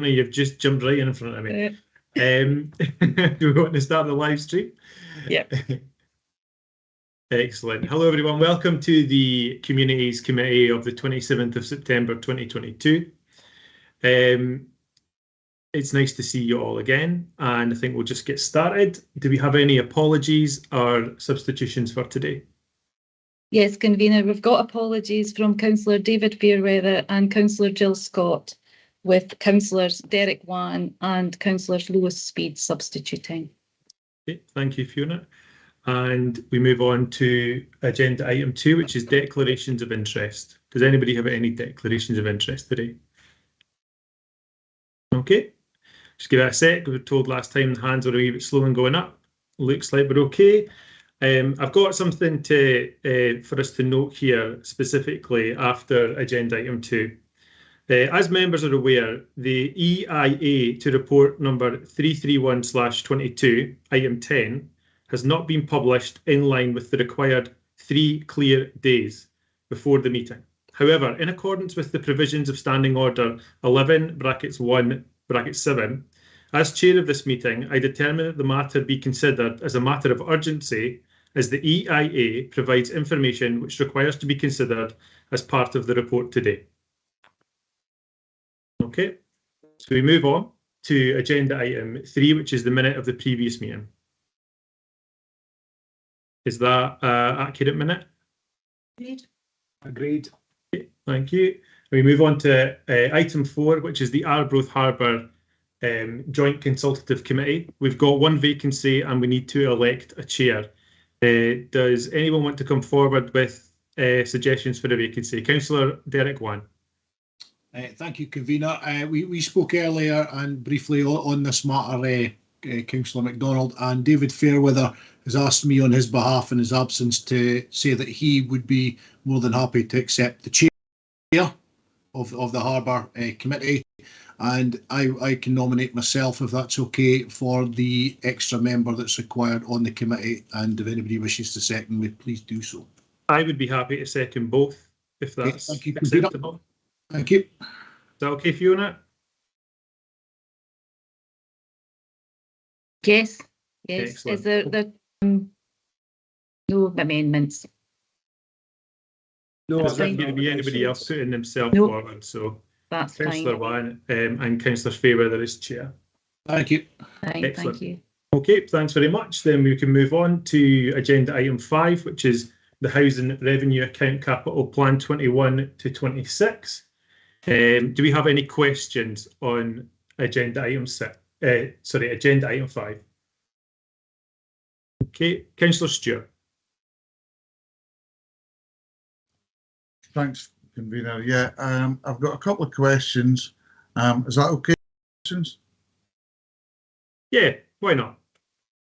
You've just jumped right in front of me. Do we want to start the live stream? Yep. Excellent. Hello, everyone. Welcome to the Communities Committee of the 27th of September 2022. It's nice to see you all again, and I think we'll just get started. Do we have any apologies or substitutions for today? Yes, Convener, we've got apologies from Councillor David Fairweather and Councillor Jill Scott, with Councillors Derek Wan and Councillors Lewis Speed substituting. Okay, thank you, Fiona. And we move on to agenda item 2, which is declarations of interest. Does anybody have any declarations of interest today? Okay, just give it a sec. We were told last time the hands were a wee bit slow and going up. Looks like we're okay. I've got something to for us to note here specifically after agenda item 2. As members are aware, the EIA to report number 331/22, item 10, has not been published in line with the required 3 clear days before the meeting. However, in accordance with the provisions of Standing Order 11(1)(7), as chair of this meeting, I determine that the matter be considered as a matter of urgency, as the EIA provides information which requires to be considered as part of the report today. Okay, so we move on to agenda item 3, which is the minute of the previous meeting. Is that an accurate minute? Agreed. Agreed. Okay, thank you. We move on to item 4, which is the Arbroath Harbour Joint Consultative Committee. We've got 1 vacancy and we need to elect a chair. Does anyone want to come forward with suggestions for a vacancy? Councillor Derek Wan. Thank you, Convener. We spoke earlier and briefly on this matter, Councillor MacDonald, and David Fairweather has asked me on his behalf in his absence to say that he would be more than happy to accept the chair of the Harbour Committee, and I can nominate myself, if that's okay, for the extra member that's required on the committee, and if anybody wishes to second me, please do so. I would be happy to second both, if that's Thank you, acceptable. Thank you. Is that okay, Fiona? Yes, yes. Excellent. Is there no amendments? No, There's not fine. going to be anybody else putting themselves No. forward, so That's Councillor fine. Wan and Councillor Fairweather is chair. Thank you. Fine, Excellent. thank you. Okay, thanks very much. Then we can move on to agenda item 5, which is the Housing Revenue Account Capital Plan 21 to 26. Do we have any questions on agenda item 6? Agenda item 5. Okay, Councillor Stewart. Thanks, Convener. Yeah, I've got a couple of questions. Is that okay? Questions? Yeah, why not?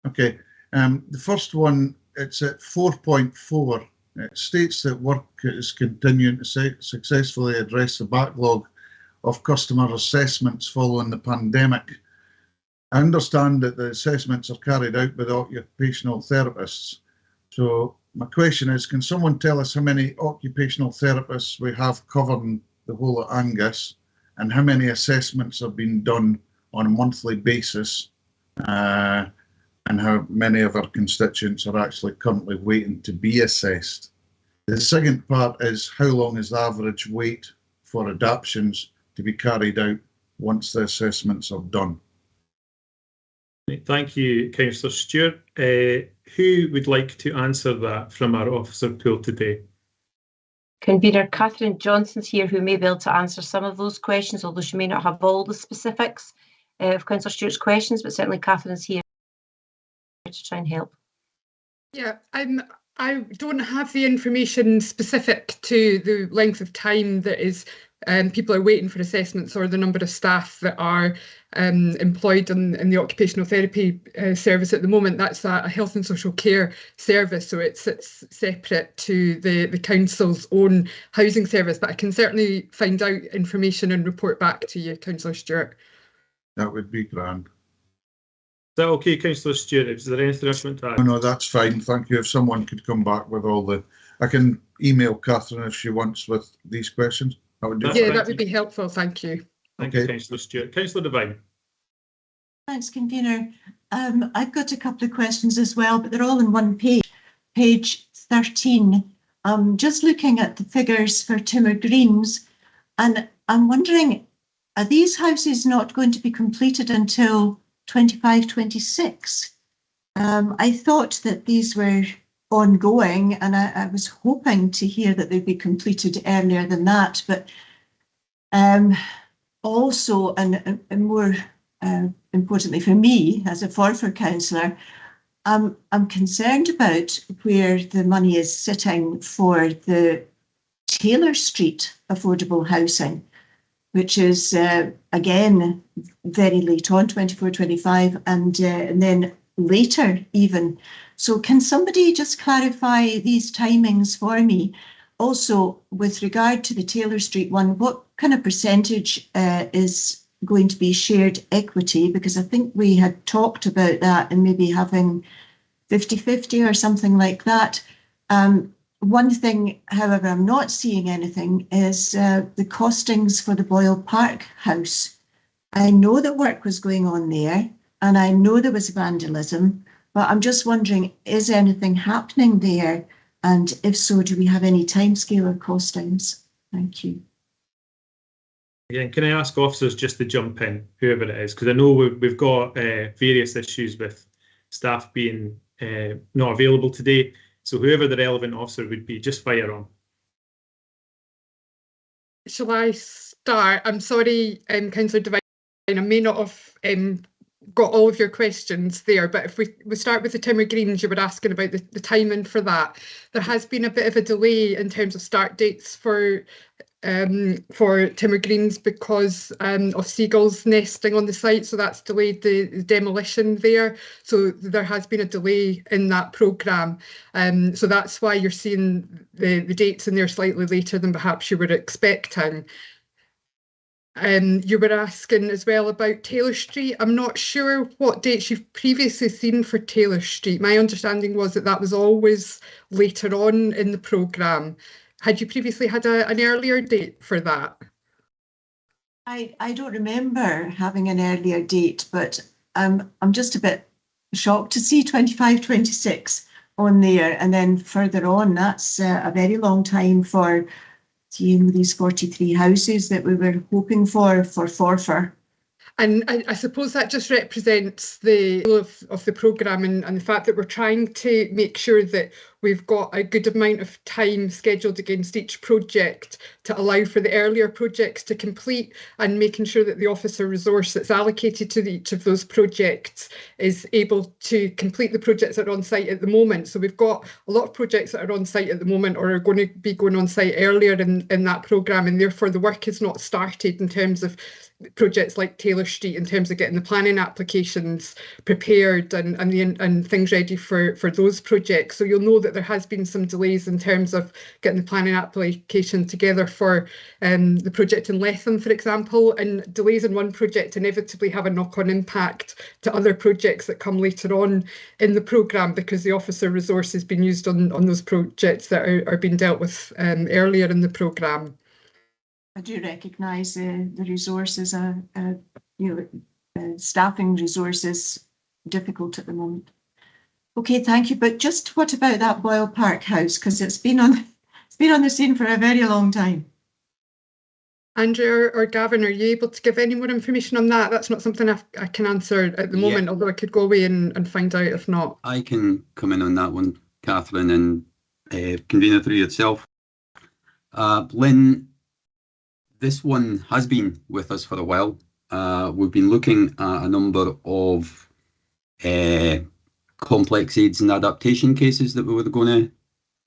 Okay. The first one, it's at 4.4. It states that work is continuing to successfully address the backlog of customer assessments following the pandemic. I understand that the assessments are carried out by the occupational therapists. So my question is, can someone tell us how many occupational therapists we have covering the whole of Angus, and how many assessments have been done on a monthly basis, and how many of our constituents are actually currently waiting to be assessed? The second part is, how long is the average wait for adaptations to be carried out once the assessments are done? Thank you, Councillor Stewart. Who would like to answer that from our officer pool today? Convener Catherine Johnson's here, who may be able to answer some of those questions, although she may not have all the specifics of Councillor Stewart's questions, but certainly Catherine's here to try and help. Yeah, I don't have the information specific to the length of time that is people are waiting for assessments, or the number of staff that are employed in the occupational therapy service at the moment. That's a health and social care service, so it sits separate to the council's own housing service, but I can certainly find out information and report back to you, Councillor Stewart. That would be grand. Is that okay, Councillor Stewart? Is there anything else you want to add? No, that's fine. Thank you. If someone could come back with all the... I can email Catherine if she wants with these questions. I would do Yeah, that would be helpful. Thank you. Thank you, Councillor Stewart. Councillor Devine. Thanks, convener. I've got a couple of questions as well, but they're all in one page. Page 13. Just looking at the figures for Timmer Greens, and I'm wondering, are these houses not going to be completed until 25-26? I thought that these were ongoing, and I was hoping to hear that they'd be completed earlier than that. But also, and more importantly for me as a Forfar councillor, I'm concerned about where the money is sitting for the Taylor Street affordable housing, which is again very late on, 24-25, and then later even. So can somebody just clarify these timings for me? Also, with regard to the Taylor Street one, what kind of percentage is going to be shared equity? Because I think we had talked about that and maybe having 50-50 or something like that. One thing, however, I'm not seeing anything is the costings for the Boyle Park house. I know that work was going on there and I know there was vandalism, but I'm just wondering, is anything happening there? And if so, do we have any timescale or costings? Thank you. Again, can I ask officers just to jump in, whoever it is, because I know we've got various issues with staff being not available today. So whoever the relevant officer would be, just fire on. Shall I start? I'm sorry, Councillor Devine, I may not have got all of your questions there, but if we start with the Timmer Greens, you were asking about the timing for that. There has been a bit of a delay in terms of start dates for Timmer Greens because of seagulls nesting on the site, so that's delayed the demolition there. So there has been a delay in that programme. So that's why you're seeing the dates in there slightly later than perhaps you were expecting. You were asking as well about Taylor Street. I'm not sure what dates you've previously seen for Taylor Street. My understanding was that was always later on in the programme. Had you previously had an earlier date for that? I don't remember having an earlier date, but I'm just a bit shocked to see 25-26 on there, and then further on, that's a very long time for these 43 houses that we were hoping for Forfar. And I suppose that just represents the of the programme and the fact that we're trying to make sure that we've got a good amount of time scheduled against each project to allow for the earlier projects to complete, and making sure that the officer resource that's allocated to each of those projects is able to complete the projects that are on site at the moment. So we've got a lot of projects that are on site at the moment or are going to be going on site earlier in that programme, and therefore the work is not started in terms of projects like Taylor Street, in terms of getting the planning applications prepared and things ready for those projects. So you'll know that there has been some delays in terms of getting the planning application together for the project in Letham, for example, and delays in one project inevitably have a knock-on impact to other projects that come later on in the programme, because the officer resource has been used on those projects that are being dealt with earlier in the programme. I do recognise the resources, staffing resources difficult at the moment. Okay, thank you. But just what about that Boyle Park house? Because it's been on the scene for a very long time. Andrew or Gavin, are you able to give any more information on that? That's not something I can answer at the moment, although I could go away and find out if not. I can come in on that one, Catherine, and convener through yourself. Lynn, this one has been with us for a while. We've been looking at a number of complex aids and adaptation cases that we were going to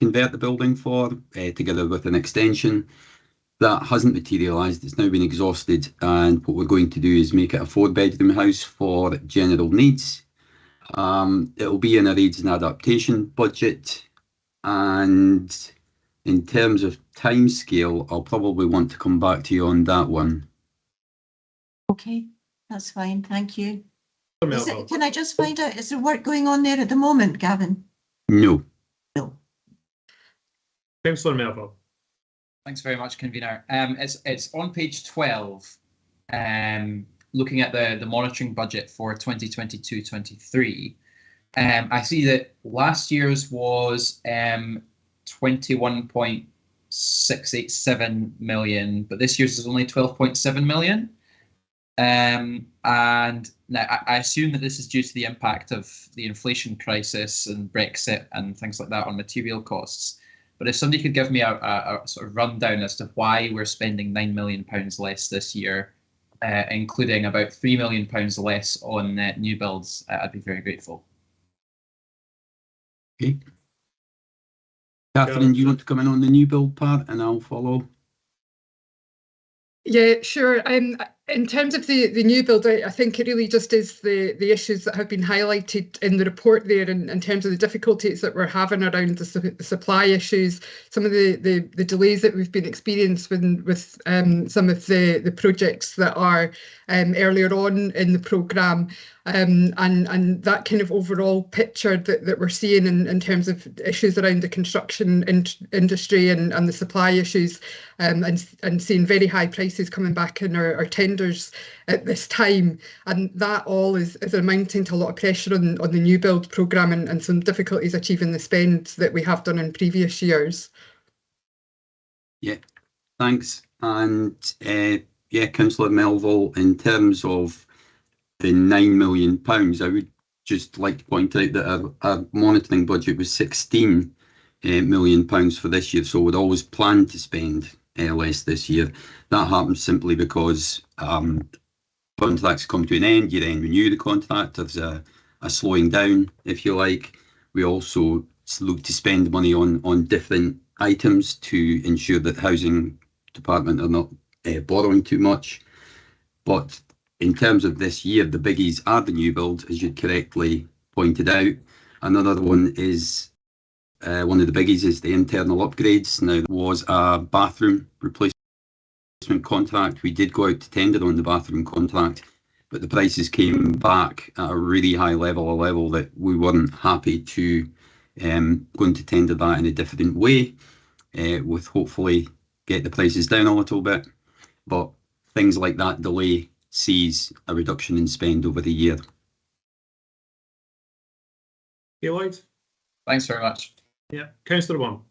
convert the building for, together with an extension. That hasn't materialised. It's now been exhausted, and what we're going to do is make it a 4-bedroom house for general needs. It'll be in our aids and adaptation budget, and in terms of timescale, I'll probably want to come back to you on that one. Okay, that's fine. Thank you. Can I just find out, is there work going on there at the moment, Gavin? No. No. Councillor Melville. Thanks very much, convener. It's on page 12, looking at the monitoring budget for 2022-23, I see that last year's was 21.687 million, but this year's is only 12.7 million. And now I assume that this is due to the impact of the inflation crisis and Brexit and things like that on material costs. But if somebody could give me a sort of rundown as to why we're spending £9 million less this year, including about £3 million less on new builds, I'd be very grateful. Okay. Catherine, do you want to come in on the new build part and I'll follow? Yeah, sure. In terms of the new build, I think it really just is the issues that have been highlighted in the report there in terms of the difficulties that we're having around the supply issues, some of the delays that we've been experiencing with some of the projects that are earlier on in the programme, and that kind of overall picture that we're seeing in terms of issues around the construction industry and the supply issues, and seeing very high prices coming back in our tenders at this time, and that all is amounting to a lot of pressure on the new build programme and some difficulties achieving the spend that we have done in previous years. Yeah, thanks. And yeah, Councillor Melville, in terms of the £9 million, I would just like to point out that our monitoring budget was £16 million for this year, so we'd always planned to spend less this year. That happens simply because contracts come to an end, you then renew the contract. There's a slowing down, if you like. We also look to spend money on different items to ensure that the housing department are not borrowing too much. But in terms of this year, the biggies are the new build, as you correctly pointed out. Another one is one of the biggies is the internal upgrades. Now, there was a bathroom replacement contract. We did go out to tender on the bathroom contract, but the prices came back at a really high level, a level that we weren't happy to go into tender that in a different way, with hopefully get the prices down a little bit. But things like that delay sees a reduction in spend over the year. Okay, Lloyd? Thanks very much. Yeah, Councillor Wong.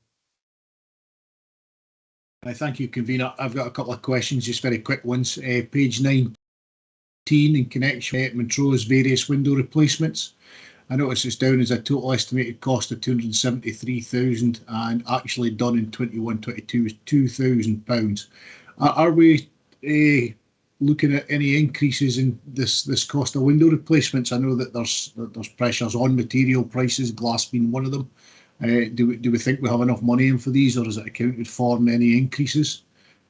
Thank you, Convener. I've got a couple of questions, just very quick ones. Page 19, in connection with Montrose various window replacements. I notice it's down as a total estimated cost of £273,000 and actually done in 21-22 is £2,000. Are we looking at any increases in this cost of window replacements? I know that there's pressures on material prices, glass being one of them. Do we think we have enough money in for these, or is it accounted for in any increases?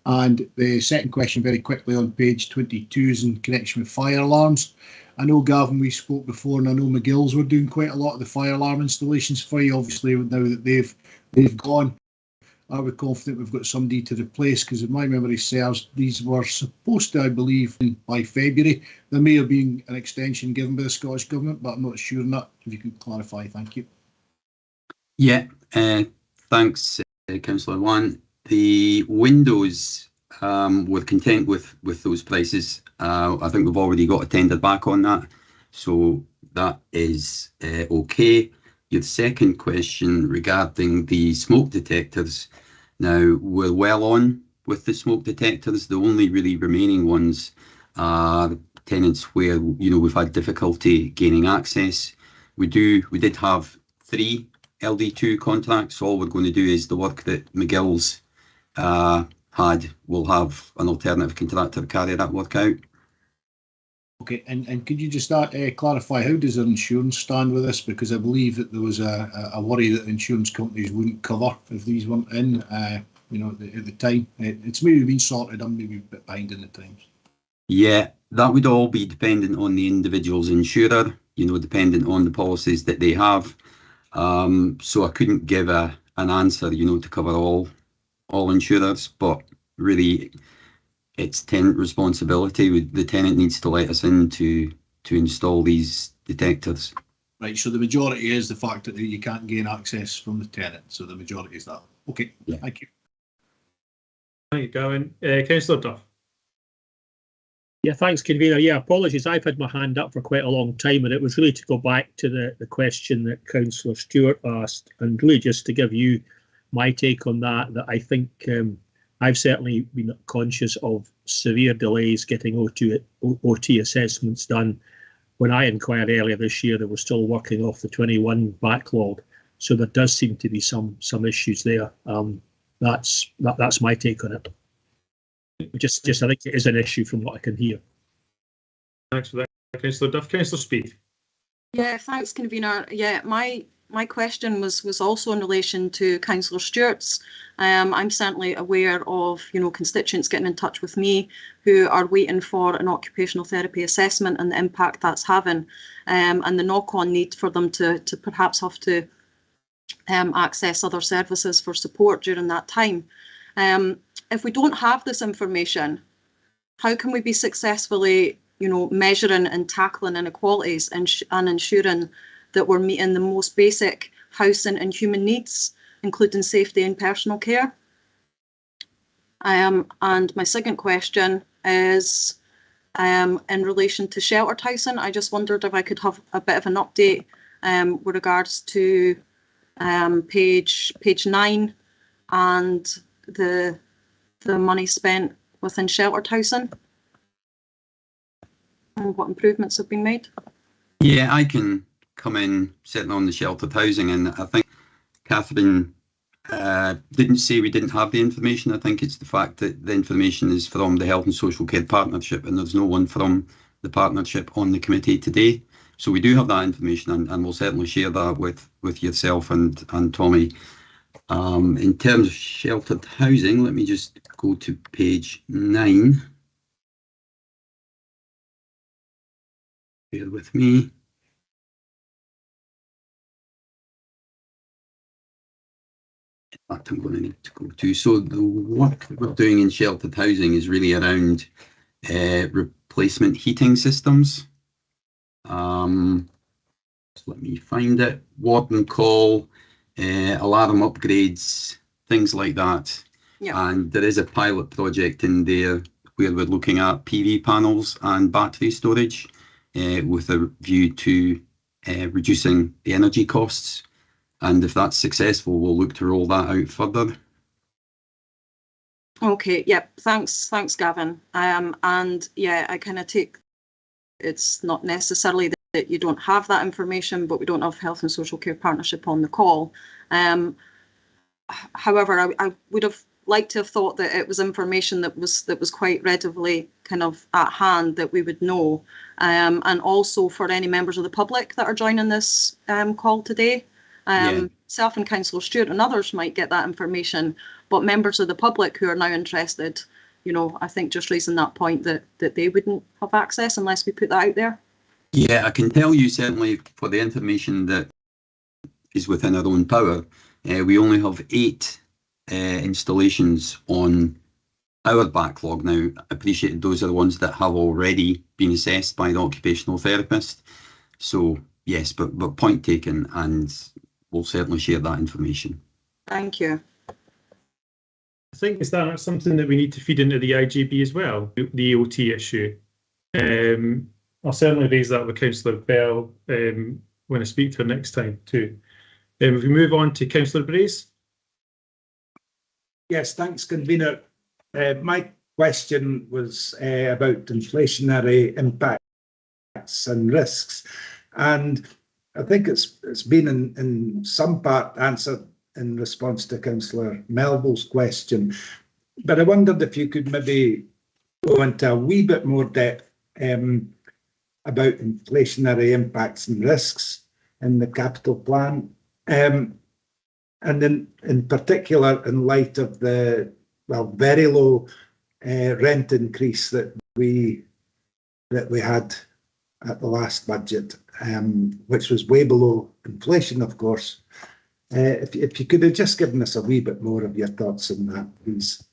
And the second question, very quickly, on page 22 is in connection with fire alarms. I know, Gavin, we spoke before, and I know McGill's were doing quite a lot of the fire alarm installations for you. Obviously, now that they've gone, are we confident we've got somebody to replace? Because if my memory serves, these were supposed to, I believe, by February. There may have been an extension given by the Scottish Government, but I'm not sure on that. If you could clarify, thank you. Yeah, thanks, Councillor Wan. The windows, we're content with those prices. I think we've already got a tender back on that, so that is okay. Your second question regarding the smoke detectors. Now, we're well on with the smoke detectors. The only really remaining ones are tenants where, you know, we've had difficulty gaining access. We did have 3 LD2 contracts. All we're going to do is the work that McGill's had. We'll have an alternative contractor carry that work out. Okay, and could you just clarify, how does our insurance stand with this? Because I believe that there was a worry that insurance companies wouldn't cover if these weren't in, you know, at the time. It's maybe been sorted. I'm maybe a bit behind in the times. Yeah, that would all be dependent on the individual's insurer, you know, dependent on the policies that they have. So I couldn't give an answer, you know, to cover all insurers, but really it's tenant responsibility. The tenant needs to let us in to install these detectors. Right, so the majority is the fact that you can't gain access from the tenant. So the majority is that. Okay, yeah. Thank you. Thank you, Gavin. Councillor Duff. Yeah, thanks, convener. Yeah, apologies. I've had my hand up for quite a long time, and it was really to go back to the question that Councillor Stewart asked, and really just to give you my take on that, that I think I've certainly been conscious of severe delays getting OT assessments done. When I inquired earlier this year, they were still working off the 21 backlog. So there does seem to be some issues there. That's my take on it. Just I think it is an issue from what I can hear. Thanks for that, Councillor Duff. Councillor Speed. Yeah, thanks, convener. Yeah, my question was also in relation to Councillor Stewart's. I'm certainly aware of constituents getting in touch with me who are waiting for an occupational therapy assessment and the impact that's having, and the knock-on need for them to perhaps have to access other services for support during that time. If we don't have this information, how can we be successfully measuring and tackling inequalities and ensuring that we're meeting the most basic housing and human needs, including safety and personal care? And my second question is in relation to sheltered housing. I just wondered if I could have a bit of an update with regards to page 9 and the money spent within sheltered housing and what improvements have been made. Yeah, I can come in sitting on the sheltered housing, and I think Catherine didn't say we didn't have the information. I think it's the fact that the information is from the Health and Social Care Partnership, and there's no one from the partnership on the committee today. So we do have that information, and we'll certainly share that with yourself and Tommy. In terms of sheltered housing, let me just go to page 9. Bear with me. That I'm going to need to go to. So the work that we're doing in sheltered housing is really around replacement heating systems. Just let me find it. Warden call, alarm upgrades, things like that. Yeah. And there is a pilot project in there where we're looking at PV panels and battery storage with a view to reducing the energy costs. And if that's successful, we'll look to roll that out further. Okay, yep, thanks Gavin. And yeah, I kind of take it's not necessarily that you don't have that information, but we don't have Health and Social Care Partnership on the call. However, I would have liked to have thought that it was information that was quite readily kind of at hand that we would know. And also for any members of the public that are joining this call today. Self and Councillor Stewart and others might get that information, but members of the public who are now interested, I think just raising that point that they wouldn't have access unless we put that out there. Yeah, I can tell you certainly for the information that is within our own power, we only have 8 installations on our backlog now. I appreciate those are the ones that have already been assessed by the occupational therapist. So yes, but point taken, and we'll certainly share that information. Thank you. I think is that something that we need to feed into the IGB as well, the OT issue. I'll certainly raise that with Councillor Bell when I speak to her next time too. If we move on to Councillor Brace. Yes, thanks, convener. My question was about inflationary impacts and risks, and I think it's been in some part answered in response to Councillor Melville's question, but I wondered if you could maybe go into a wee bit more depth about inflationary impacts and risks in the capital plan, and then in particular in light of the very low rent increase that we had at the last budget, which was way below inflation, of course. If you could have just given us a wee bit more of your thoughts on that, please.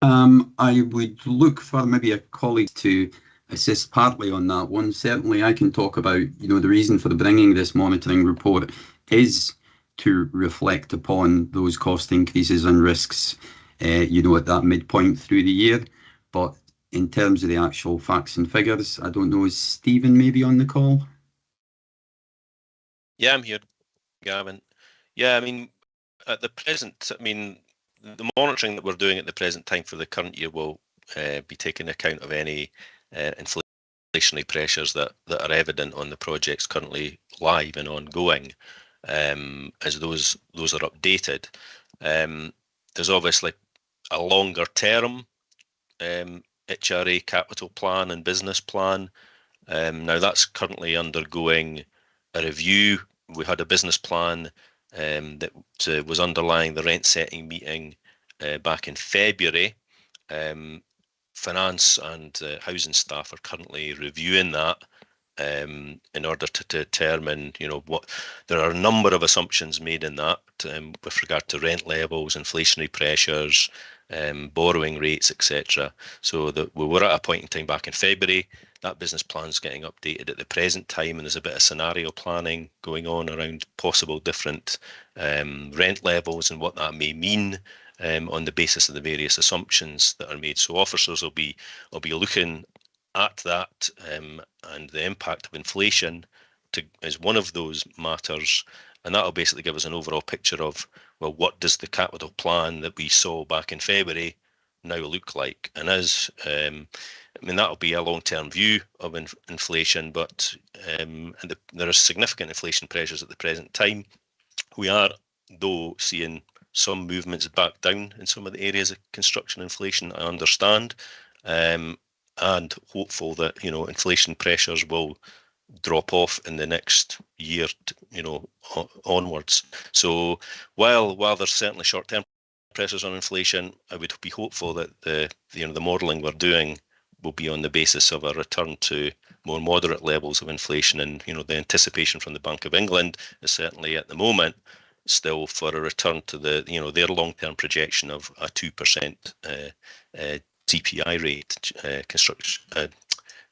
I would look for maybe a colleague to assist partly on that one. Certainly I can talk about, the reason for bringing this monitoring report is to reflect upon those cost increases and risks, at that midpoint through the year. But in terms of the actual facts and figures, I don't know, is Stephen maybe on the call? Yeah, I'm here, Gavin. Yeah, I mean, at the present, I mean, the monitoring that we're doing at the present time for the current year will be taking account of any inflationary pressures that are evident on the projects currently live and ongoing, as those are updated. There's obviously a longer term HRA capital plan and business plan. Now that's currently undergoing a review. We had a business plan that was underlying the rent setting meeting back in February. Finance and housing staff are currently reviewing that in order to determine, what there are a number of assumptions made in that with regard to rent levels, inflationary pressures, borrowing rates, etc. So that we were at a point in time back in February. That business plan is getting updated at the present time, and there's a bit of scenario planning going on around possible different rent levels and what that may mean on the basis of the various assumptions that are made. So officers will be looking at that and the impact of inflation as one of those matters, and that'll basically give us an overall picture of, well, what does the capital plan that we saw back in February now look like? And as I mean, that'll be a long-term view of inflation, but there are significant inflation pressures at the present time. We are, though, seeing some movements back down in some of the areas of construction inflation, I understand, and hopeful that, inflation pressures will drop off in the next year, onwards. So while there's certainly short-term pressures on inflation, I would be hopeful that the modelling we're doing will be on the basis of a return to more moderate levels of inflation, and the anticipation from the Bank of England is certainly at the moment still for a return to their long-term projection of a 2% CPI rate,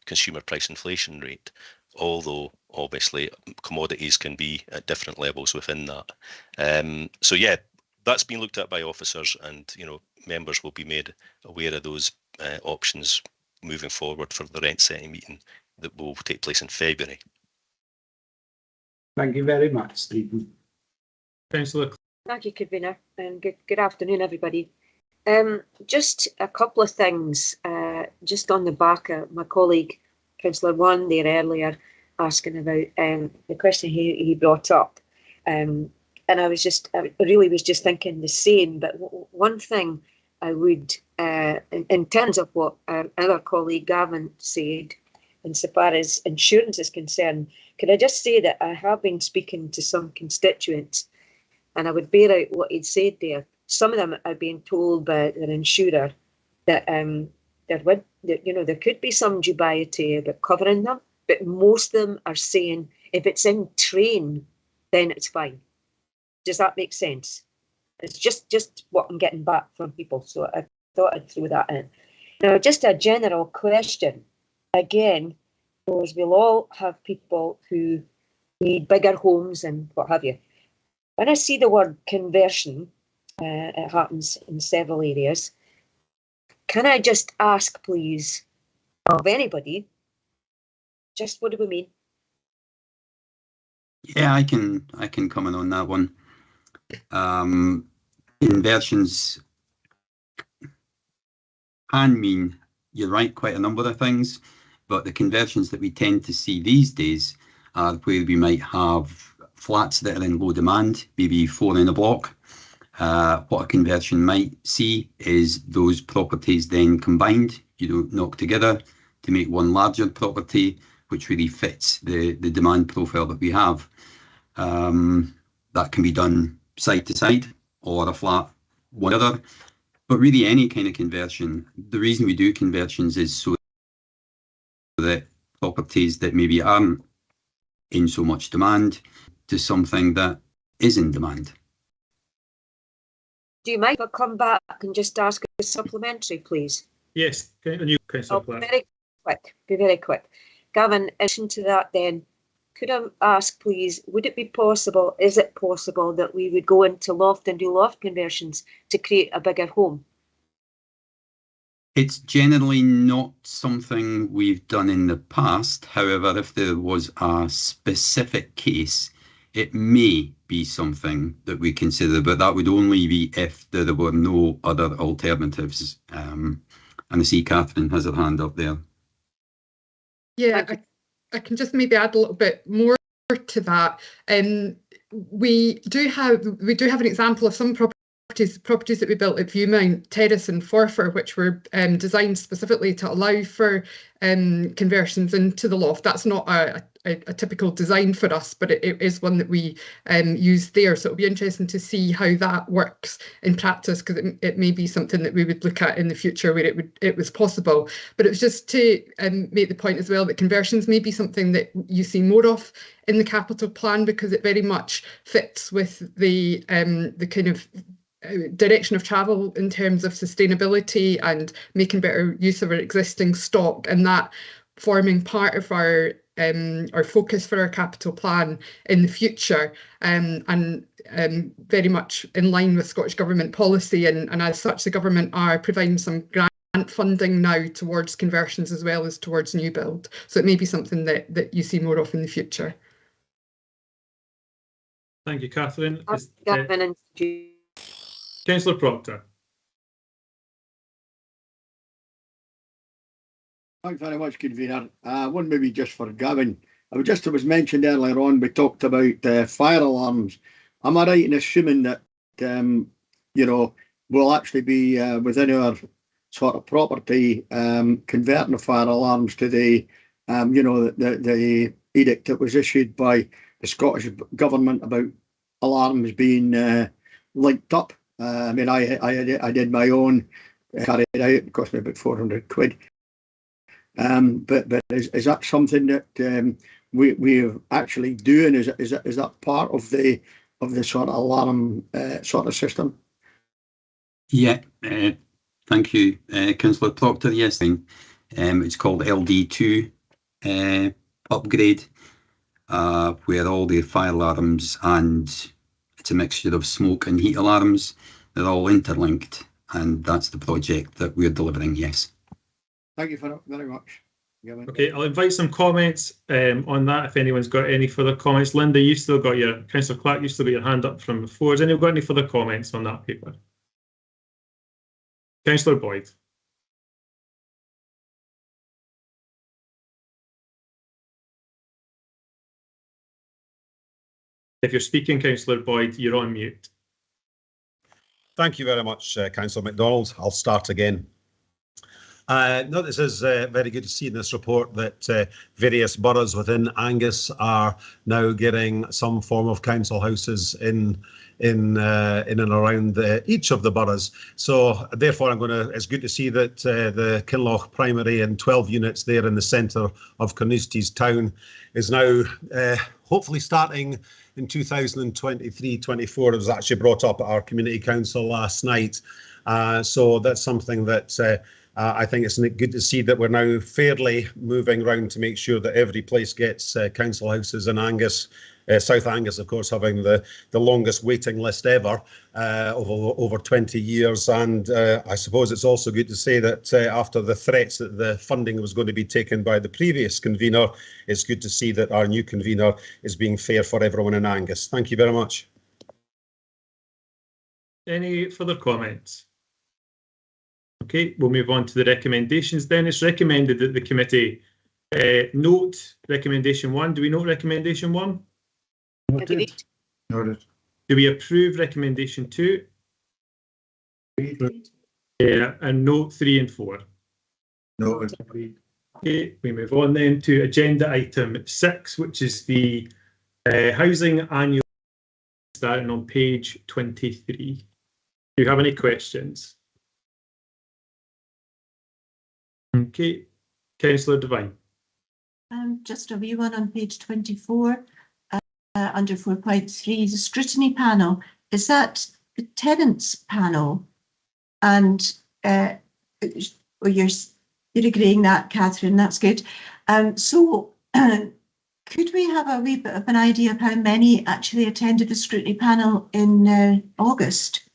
consumer price inflation rate, although obviously commodities can be at different levels within that. So yeah, that's been looked at by officers, and members will be made aware of those options moving forward for the rent setting meeting that will take place in February. Thank you very much, Stephen. Councillor. Thank you, Convener, and good afternoon, everybody. Just a couple of things, just on the back of my colleague, Councillor One, there earlier, asking about the question he brought up. And I really was just thinking the same, but one thing I would, in terms of what our other colleague Gavin said, insofar as insurance is concerned, could I just say that I have been speaking to some constituents, and I would bear out what he'd said there. Some of them are being told by their insurer that there could be some dubiety about covering them, but most of them are saying if it's in train, then it's fine. Does that make sense? It's just what I'm getting back from people, so I thought I'd throw that in. Now, just a general question. Again, because we'll all have people who need bigger homes and what have you. When I see the word conversion, it happens in several areas. Can I just ask, please, of anybody, just what do we mean? Yeah, I can comment on that one. Conversions can mean, you're right, quite a number of things, but the conversions that we tend to see these days are where we might have flats that are in low demand, maybe 4 in a block. What a conversion might see is those properties then combined, knocked together to make one larger property, which really fits the demand profile that we have. That can be done side to side or a flat, whatever. But really any kind of conversion, the reason we do conversions is so that properties that maybe aren't in so much demand to something that is in demand. Do you mind if I come back and just ask a supplementary, please? Yes, can you, Councillor Platt? Be very quick. Gavin, in addition to that then, could I ask, please, is it possible that we would go into loft and do loft conversions to create a bigger home? It's generally not something we've done in the past. However, if there was a specific case, it may be something that we consider, but that would only be if there were no other alternatives. And I see Catherine has her hand up there. Yeah, I can just maybe add a little bit more to that. We do have an example of some properties that we built at Viewmount Terrace in Forfar, which were designed specifically to allow for conversions into the loft. That's not a typical design for us, but it is one that we use there. So it'll be interesting to see how that works in practice, because it may be something that we would look at in the future where it was possible. But it was just to make the point as well that conversions may be something that you see more of in the capital plan, because it very much fits with the kind of direction of travel in terms of sustainability and making better use of our existing stock, and that forming part of our focus for our capital plan in the future, and very much in line with Scottish Government policy, and as such the Government are providing some grant funding now towards conversions as well as towards new build. So it may be something that you see more of in the future. Thank you, Catherine. Councillor Proctor. Thanks very much, Convener. One maybe just for Gavin. It was mentioned earlier on, we talked about fire alarms. Am I right in assuming that, we'll actually be within our sort of property converting the fire alarms to the edict that was issued by the Scottish Government about alarms being linked up? I mean, I did my own, carried out, it cost me about 400 quid. But is that something that we're actually doing? Is that part of the sort of alarm sort of system? Yeah, thank you, Councillor Proctor. Yes, it's called LD2 upgrade, where all the fire alarms, and it's a mixture of smoke and heat alarms, they're all interlinked, and that's the project that we're delivering, yes. Thank you very much. Okay, I'll invite some comments on that if anyone's got any further comments. Linda, you still got Councillor Clark, you still got your hand up from before. Has anyone got any further comments on that paper? Councillor Boyd. If you're speaking, Councillor Boyd, you're on mute. Thank you very much, Councillor MacDonald. I'll start again. No, this is very good to see in this report that various boroughs within Angus are now getting some form of council houses in and around each of the boroughs. So therefore, it's good to see that the Kinloch Primary and 12 units there in the centre of Carnousties town is now hopefully starting in 2023-24. It was actually brought up at our community council last night. So that's something that I think it's good to see that we're now fairly moving around to make sure that every place gets council houses in Angus. South Angus, of course, having the longest waiting list ever over 20 years. And I suppose it's also good to say that after the threats that the funding was going to be taken by the previous convener, it's good to see that our new convener is being fair for everyone in Angus. Thank you very much. Any further comments? Okay, we'll move on to the recommendations then. It's recommended that the committee note recommendation 1. Do we note recommendation 1? Noted. Noted. Do we approve recommendation 2? Yeah, and note 3 and 4. Noted. Okay, we move on then to agenda item 6, which is the housing annual, starting on page 23. Do you have any questions? Okay, Councillor Devine. Just a wee one on page 24, under 4.3, the scrutiny panel. Is that the tenants panel? And you're agreeing that, Catherine, that's good. So could we have a wee bit of an idea of how many actually attended the scrutiny panel in August?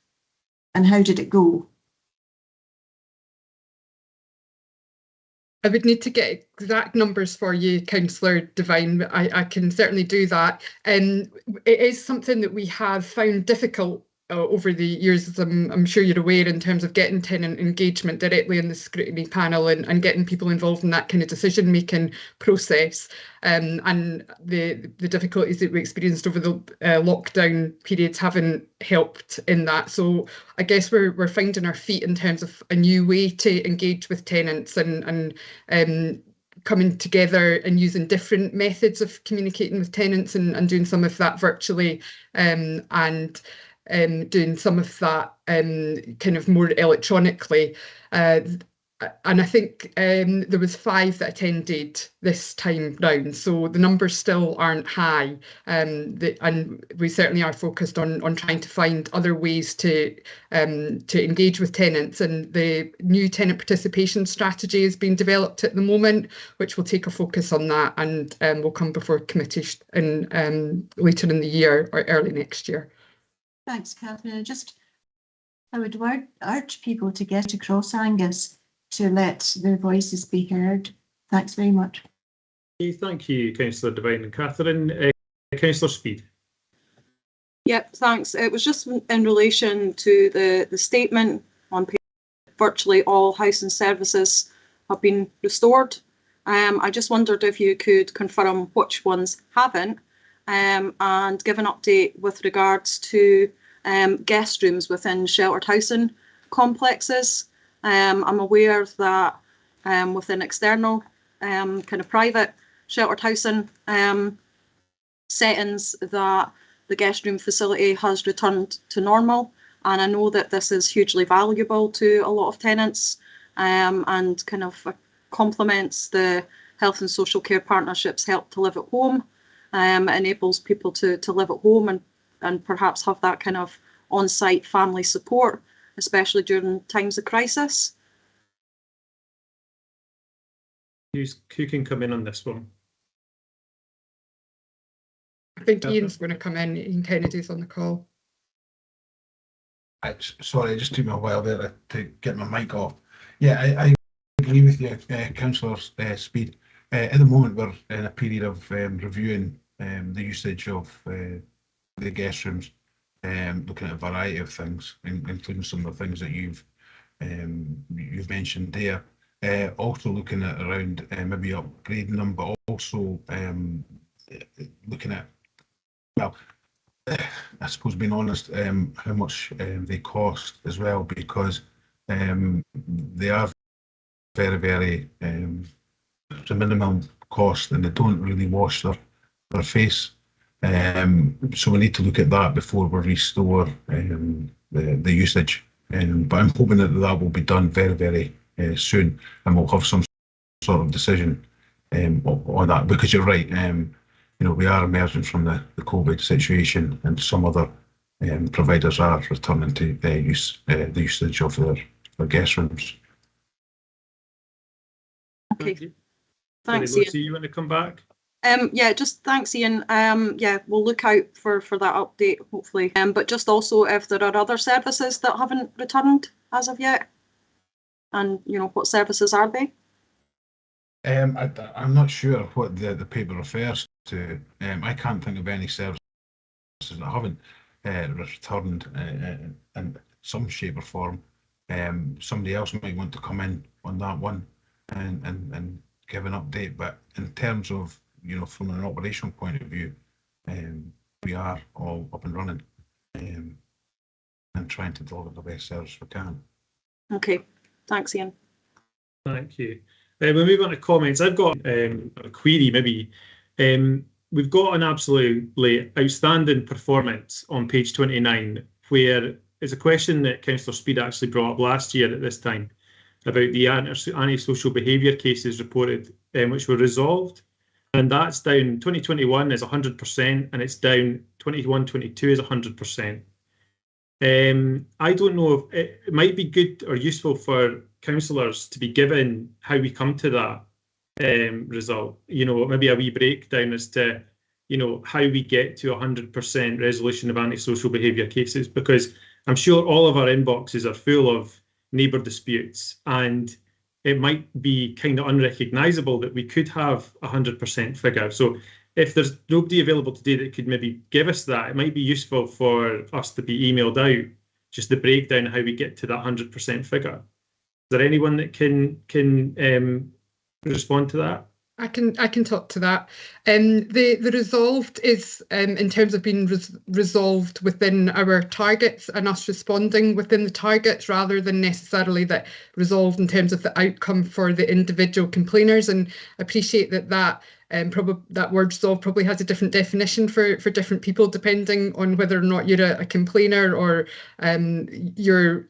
And how did it go? I would need to get exact numbers for you, Councillor Devine. I can certainly do that. It is something that we have found difficult over the years, as I'm sure you're aware, in terms of getting tenant engagement directly in the scrutiny panel and getting people involved in that kind of decision-making process. And the difficulties that we experienced over the lockdown periods haven't helped in that. So I guess we're finding our feet in terms of a new way to engage with tenants and coming together and using different methods of communicating with tenants and doing some of that virtually and doing some of that kind of more electronically. And I think there was 5 that attended this time round, so the numbers still aren't high. And we certainly are focused on trying to find other ways to engage with tenants. And the new tenant participation strategy is being developed at the moment, which will take a focus on that and will come before committee later in the year or early next year. Thanks, Catherine. I would urge people to get across, Angus, to let their voices be heard. Thanks very much. Thank you, Councillor Devine and Catherine. Councillor Speed. Yep, thanks. It was just in relation to the statement on page, virtually all housing services have been restored. I just wondered if you could confirm which ones haven't, and give an update with regards to guest rooms within sheltered housing complexes. I'm aware that within external kind of private sheltered housing settings that the guest room facility has returned to normal, and I know that this is hugely valuable to a lot of tenants and kind of complements the Health and Social Care Partnership's Help to Live at Home. Enables people to live at home and perhaps have that kind of on-site family support, especially during times of crisis. Who can come in on this one? I think Ian's going to come in. Ian Kennedy's on the call. Sorry, it just took me a while there to get my mic off. Yeah, I agree with you, Councillor Speed. At the moment, we're in a period of reviewing the usage of the guest rooms, looking at a variety of things, including some of the things that you've mentioned there. Also looking at around maybe upgrading them, but also looking at, well, I suppose being honest, how much they cost as well, because they are very, very it's a minimum cost, and they don't really wash their face. So we need to look at that before we restore the usage. But I'm hoping that will be done very, very soon, and we'll have some sort of decision on that, because you're right. We are emerging from the COVID situation, and some other providers are returning to the usage of their guest rooms. Okay. Thanks, Sorry, Ian. Lucy, you want to come back? Yeah, just thanks, Ian. Yeah, we'll look out for that update, hopefully. But just also if there are other services that haven't returned as of yet, and what services are they? I'm not sure what the paper refers to. I can't think of any services that haven't returned in some shape or form. Somebody else might want to come in on that one and give an update. But in terms of, from an operational point of view, we are all up and running and trying to deliver the best service we can. Okay, thanks, Ian. Thank you. We'll move on to comments. I've got a query, maybe. We've got an absolutely outstanding performance on page 29, where it's a question that Councillor Speed actually brought up last year at this time about the antisocial behaviour cases reported, which were resolved. And that's down. 2021 is 100%, and it's down 21-22 is 100%. I don't know if it might be good or useful for councillors to be given how we come to that result. Maybe a wee breakdown as to, how we get to 100% resolution of antisocial behaviour cases, because I'm sure all of our inboxes are full of neighbour disputes, and it might be kind of unrecognisable that we could have a 100% figure. So if there's nobody available today that could maybe give us that, it might be useful for us to be emailed out just the breakdown of how we get to that 100% figure. Is there anyone that can respond to that? I can talk to that. The resolved is in terms of being resolved within our targets and us responding within the targets, rather than necessarily that resolved in terms of the outcome for the individual complainers. And I appreciate that that word resolved probably has a different definition for different people, depending on whether or not you're a complainer or you're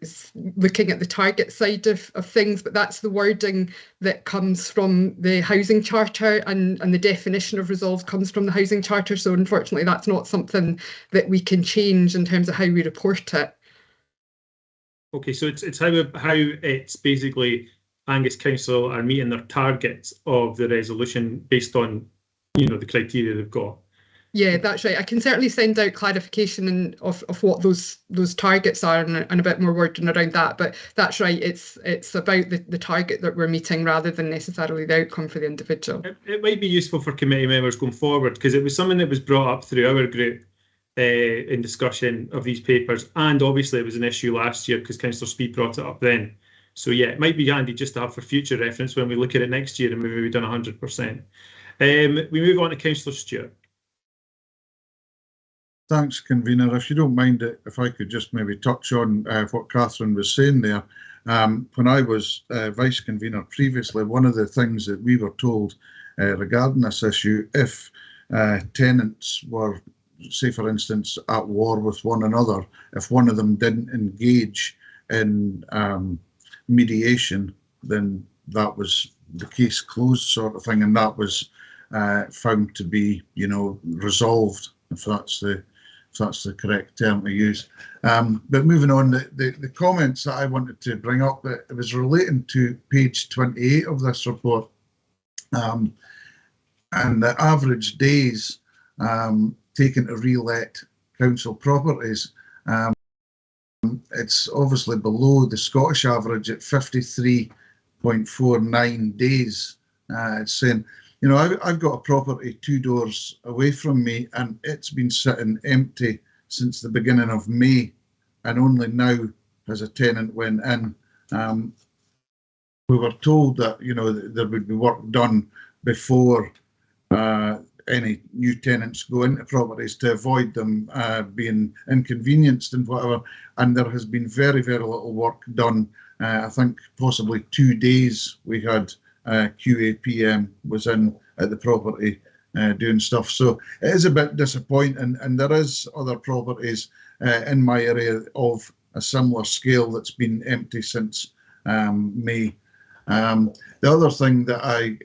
looking at the target side of things. But that's the wording that comes from the Housing Charter, and the definition of resolved comes from the Housing Charter. So unfortunately, that's not something that we can change in terms of how we report it. Okay, so it's how it's basically Angus Council are meeting their targets of the resolution based on, the criteria they've got. Yeah, that's right. I can certainly send out clarification of what those targets are and a bit more wording around that. But that's right. It's about the target that we're meeting rather than necessarily the outcome for the individual. It might be useful for committee members going forward, because it was something that was brought up through our group in discussion of these papers, and obviously it was an issue last year because Councillor Speed brought it up then. So yeah, it might be handy just to have for future reference when we look at it next year and maybe we've done 100%. We move on to Councillor Stewart. Thanks, Convener. If you don't mind it, if I could just maybe touch on what Catherine was saying there. When I was Vice Convener previously, one of the things that we were told regarding this issue, if tenants were, say for instance, at war with one another, if one of them didn't engage in mediation, then that was the case closed sort of thing, and that was found to be, resolved, if that's the correct term to use. But moving on, the comments that I wanted to bring up, it was relating to page 28 of this report, and the average days taken to re-let council properties. It's obviously below the Scottish average at 53.49 days. It's saying, I've got a property 2 doors away from me, and it's been sitting empty since the beginning of May, and only now has a tenant went in. We were told that, there would be work done before any new tenants go into properties to avoid them being inconvenienced and whatever, and there has been very, very little work done. I think possibly 2 days we had QAPM was in at the property doing stuff. So it is a bit disappointing, and there is other properties in my area of a similar scale that's been empty since May. The other thing that I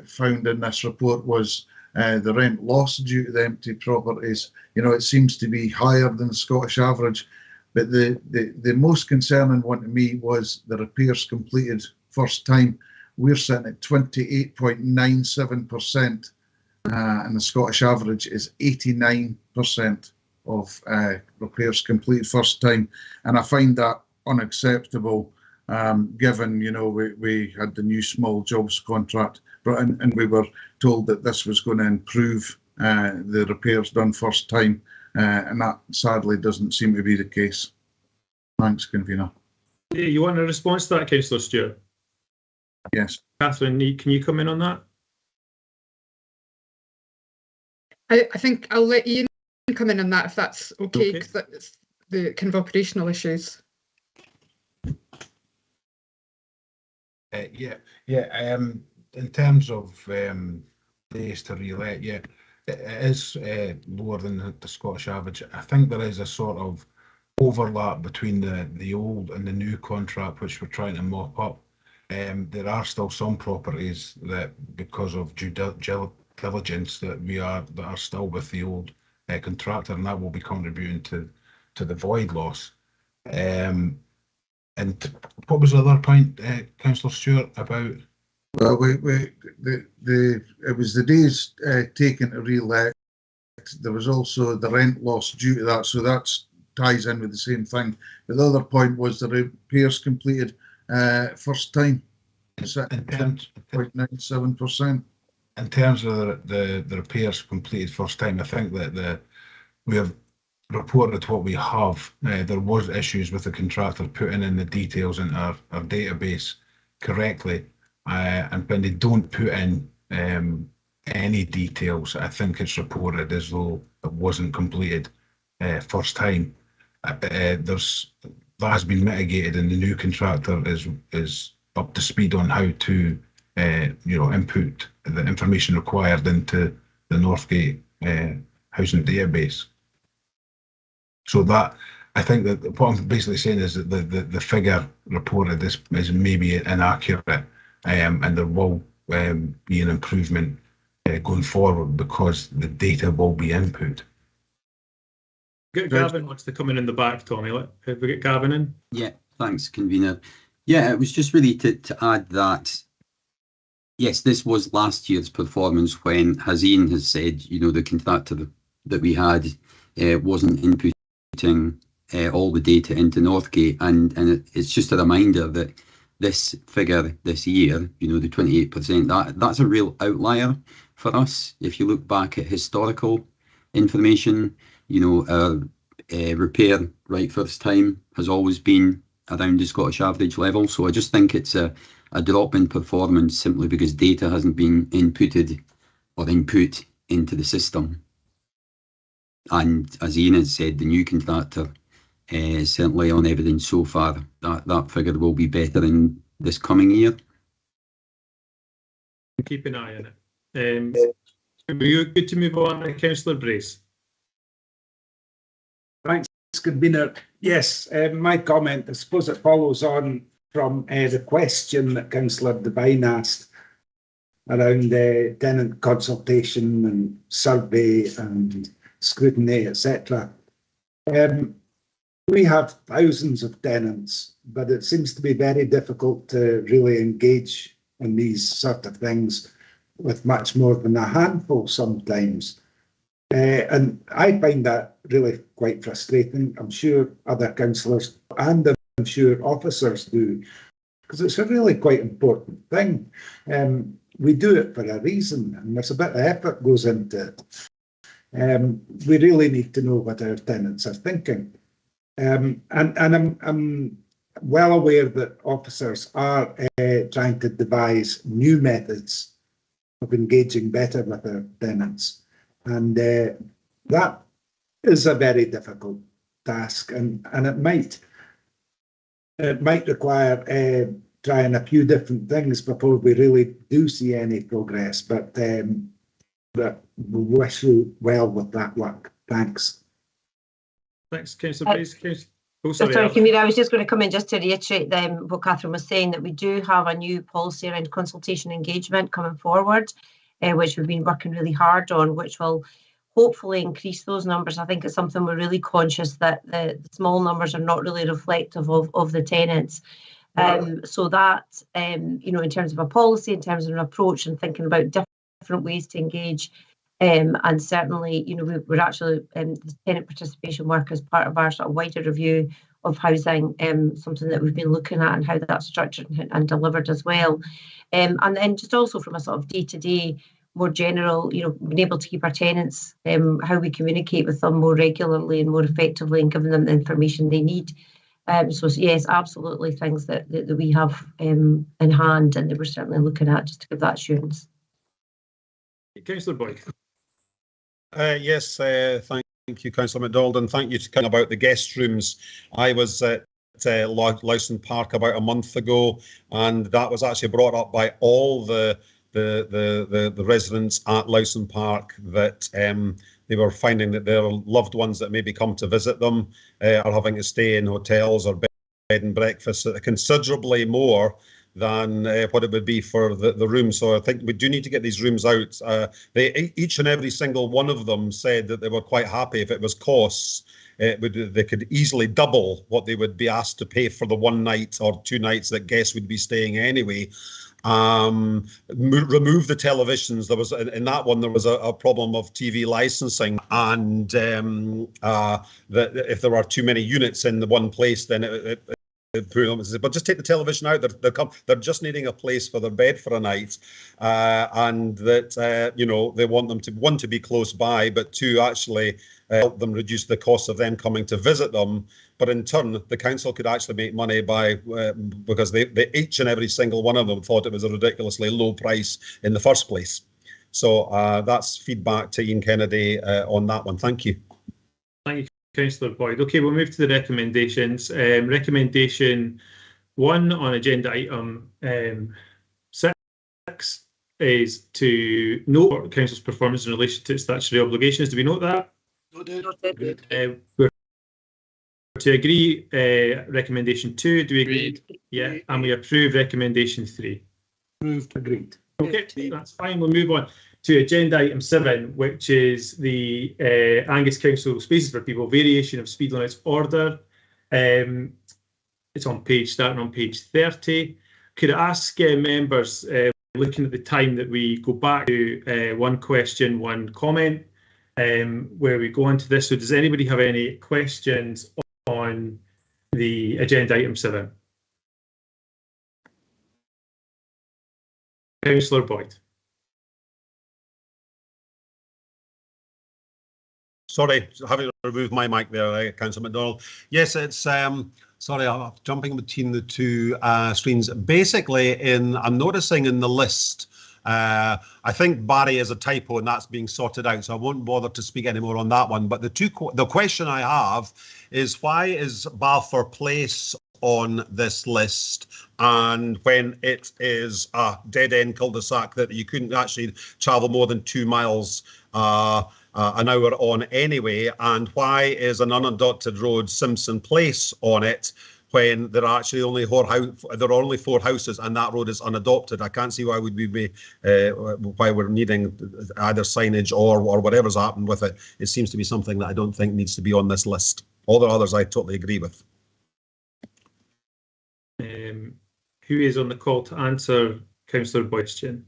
found in this report was the rent loss due to the empty properties. It seems to be higher than the Scottish average, but the most concerning one to me was the repairs completed first time. We're sitting at 28.97%, and the Scottish average is 89% of repairs completed first time, and I find that unacceptable. Given we had the new small jobs contract, and we were told that this was going to improve the repairs done first time, and that sadly doesn't seem to be the case. Thanks, Convener. You want a response to that, Councillor Stewart? Yes. Catherine, can you come in on that? I think I'll let Ian come in on that if that's okay, because that's the kind of operational issues. In terms of days to re-let, it is lower than the Scottish average. I think there is a sort of overlap between the old and the new contract, which we're trying to mop up. There are still some properties that, because of due diligence, that are still with the old contractor, and that will be contributing to the void loss. And what was the other point, Councillor Stewart, about? Well, it was the days taken to re-let. There was also the rent loss due to that, so that ties in with the same thing. But the other point was the repairs completed first time. It's at 10.97%. In terms of the repairs completed first time, I think that we have reported what we have. There was issues with the contractor putting in the details into our database correctly, and when they don't put in any details, I think it's reported as though it wasn't completed first time. That has been mitigated, and the new contractor is up to speed on how to input the information required into the Northgate housing database. So that, I think that what I'm basically saying is that the figure reported is maybe inaccurate, and there will be an improvement going forward because the data will be input. Gavin wants to come in the back, Tommy. Have we get Gavin in? Yeah, thanks, convener. Yeah, it was just really to add that, yes, this was last year's performance when, as Ian has said, the contractor that we had wasn't inputting all the data into Northgate, and it's just a reminder that this figure this year, the 28%, that's a real outlier for us. If you look back at historical information, our repair right first time has always been around the Scottish average level. So I just think it's a drop in performance simply because data hasn't been inputted or input into the system. And as Ian has said, the new contractor is certainly on evidence so far that figure will be better in this coming year. Keep an eye on it. Are you good to move on to Councillor Brace? Thanks, convener. Yes, my comment, I suppose it follows on from the question that Councillor Devine asked around tenant consultation and survey and scrutiny, etc. We have thousands of tenants, but it seems to be very difficult to really engage in these sort of things with much more than a handful sometimes. And I find that really quite frustrating. I'm sure other councillors and I'm sure officers do, because it's a really quite important thing. We do it for a reason, and there's a bit of effort goes into it. We really need to know what our tenants are thinking. And I'm well aware that officers are trying to devise new methods of engaging better with their tenants. And that is a very difficult task, and it might require trying a few different things before we really do see any progress. But we wish you well with that work. Thanks. Thanks, Councillor Brace. Sorry, Camilla, I was just going to come in just to reiterate what Catherine was saying, that we do have a new policy around consultation engagement coming forward, which we've been working really hard on, which will hopefully increase those numbers. I think it's something we're really conscious that the small numbers are not really reflective of the tenants. So that, in terms of a policy, in terms of an approach and thinking about different ways to engage, and certainly, we're actually the tenant participation work as part of our sort of wider review of housing, something that we've been looking at and how that's structured and delivered as well. And then just also from a sort of day-to-day, more general, being able to keep our tenants, how we communicate with them more regularly and more effectively and giving them the information they need. So yes, absolutely things that we have in hand and that we're certainly looking at just to give that assurance. Councillor Boyle. Yes, thank you, Councillor MacDonald, and thank you to kind of about the guest rooms. I was at Lowson Park about a month ago, and that was actually brought up by all the residents at Lowson Park that they were finding that their loved ones that maybe come to visit them are having to stay in hotels or bed and breakfast at considerably more than what it would be for the room. So I think we do need to get these rooms out. Each and every single one of them said that they were quite happy if it was costs. They could easily double what they would be asked to pay for the 1 night or 2 nights that guests would be staying anyway. Remove the televisions. There was in that one there was a problem of TV licensing, and that if there are too many units in the one place, then it but just take the television out. They're just needing a place for their bed for a night, and that you know, they want them to, one, to be close by, but two, actually help them reduce the cost of them coming to visit them. But in turn, the council could actually make money by because they each and every single one of them thought it was a ridiculously low price in the first place. So that's feedback to Ian Kennedy on that one. Thank you. Thank you, Councillor Boyd. Okay, we'll move to the recommendations. Recommendation 1 on agenda item 6 is to note Council's performance in relation to its statutory obligations. Do we note that? Noted. We're to agree recommendation 2. Do we agree? Yeah, and we approve recommendation 3. Approved. Agreed. Okay, that's fine. We'll move on to agenda item 7, which is the Angus Council Spaces for People variation of speed limits order. It's on starting on page 30. Could I ask members, looking at the time, that we go back to 1 question, 1 comment, where we go into this. So does anybody have any questions on the agenda item 7? Councillor Boyd. Sorry, having removed my mic there, Councillor MacDonald. Yes, it's sorry, I'm jumping between the two screens. Basically, I'm noticing in the list, I think Barry is a typo and that's being sorted out, so I won't bother to speak anymore on that one. But the question I have is, why is Balfour Place on this list, and when it is a dead-end cul-de-sac that you couldn't actually travel more than 2 miles an hour on anyway, and why is an unadopted road, Simpson Place, on it when there are actually only 4 houses and that road is unadopted? I can't see why why we're needing either signage or whatever's happened with it. It seems to be something that I don't think needs to be on this list. All the others I totally agree with. Who is on the call to answer Councillor Boyd's question?